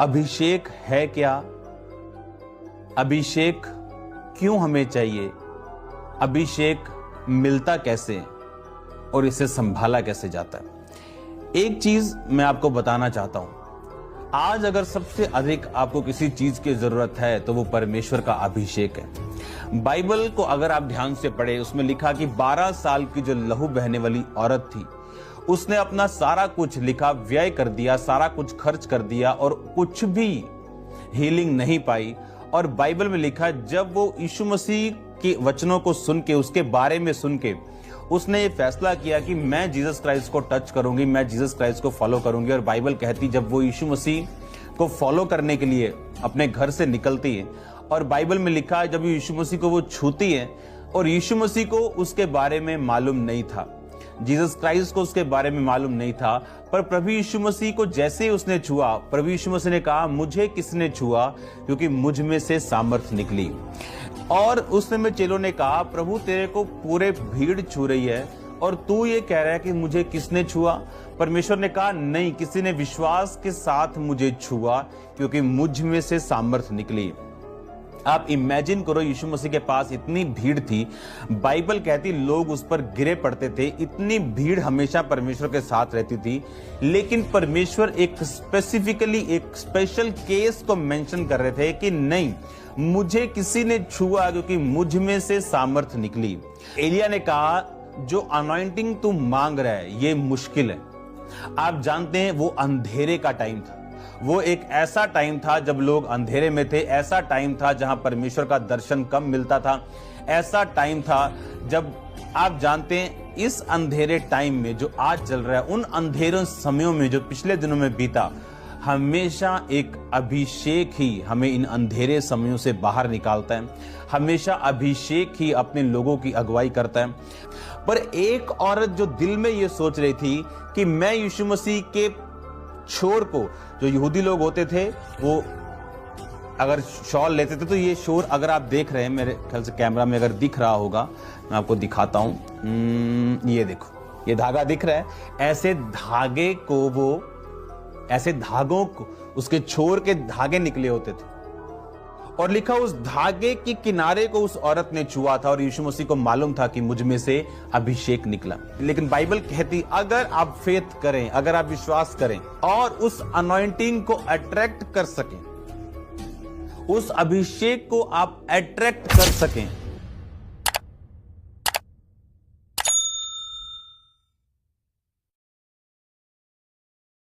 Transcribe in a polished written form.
अभिषेक है क्या? अभिषेक क्यों हमें चाहिए? अभिषेक मिलता कैसे और इसे संभाला कैसे जाता है? एक चीज मैं आपको बताना चाहता हूं। आज अगर सबसे अधिक आपको किसी चीज की जरूरत है तो वो परमेश्वर का अभिषेक है। बाइबल को अगर आप ध्यान से पढ़े, उसमें लिखा कि 12 साल की जो लहू बहने वाली औरत थी, उसने अपना सारा कुछ लिखा व्यय कर दिया, सारा कुछ खर्च कर दिया और कुछ भी हीलिंग नहीं पाई। और बाइबल में लिखा, जब वो यीशु मसीह के वचनों को सुन के, उसके बारे में सुन के, उसने ये फैसला किया कि मैं जीसस क्राइस्ट को टच करूंगी, मैं जीसस क्राइस्ट को फॉलो करूंगी। और बाइबल कहती, जब वो यीशु मसीह को फॉलो करने के लिए अपने घर से निकलती है, और बाइबल में लिखा है जब यीशु मसीह को वो छूती है, और यीशु मसीह को उसके बारे में मालूम नहीं था, जीसस क्राइस्ट को उसके बारे में मालूम नहीं था, पर प्रभु यीशु मसीह को जैसे ही उसने छुआ, प्रभु यीशु मसीह ने कहा, मुझे किसने छुआ? क्योंकि मुझ में से सामर्थ निकली। और उस समय चेलों ने कहा, प्रभु तेरे को पूरे भीड़ छू रही है और तू ये कह रहा है कि मुझे किसने छुआ? परमेश्वर ने कहा, नहीं, किसी ने विश्वास के साथ मुझे छुआ क्योंकि मुझ में से सामर्थ निकली। आप इमेजिन करो, यीशु मसीह के पास इतनी भीड़ थी, बाइबल कहती लोग उस पर गिरे पड़ते थे, इतनी भीड़ हमेशा परमेश्वर के साथ रहती थी, लेकिन परमेश्वर एक स्पेसिफिकली एक स्पेशल केस को मेंशन कर रहे थे कि नहीं, मुझे किसी ने छुआ क्योंकि मुझ में से सामर्थ निकली। एलिया ने कहा, जो अनॉइंटिंग तू मांग रहा है ये मुश्किल है। आप जानते हैं वो अंधेरे का टाइम था, वो एक ऐसा टाइम था जब लोग अंधेरे में थे, ऐसा टाइम था जहां परमेश्वर का दर्शन कम मिलता था, ऐसा टाइम था जब, आप जानते हैं, इस अंधेरे टाइम में जो आज चल रहा है, उन अंधेरों समयों में जो पिछले दिनों में बीता, हमेशा एक अभिषेक ही हमें इन अंधेरे समयों से बाहर निकालता है। हमेशा अभिषेक ही अपने लोगों की अगुवाई करता है। पर एक औरत जो दिल में ये सोच रही थी कि मैं यीशु मसीह के शोर को, जो यहूदी लोग होते थे वो अगर शॉल लेते थे, तो ये शोर अगर आप देख रहे हैं, मेरे ख्याल से कैमरा में अगर दिख रहा होगा, मैं आपको दिखाता हूं, ये देखो, ये धागा दिख रहा है, ऐसे धागे को, वो ऐसे धागों को, उसके छोर के धागे निकले होते थे, और लिखा उस धागे के किनारे को उस औरत ने छुआ था और यीशु मसीह को मालूम था कि मुझ में से अभिषेक निकला। लेकिन बाइबल कहती, अगर आप फेथ करें, अगर आप विश्वास करें और उस अनॉइंटिंग को अट्रैक्ट कर सकें, उस अभिषेक को आप अट्रैक्ट कर सकें,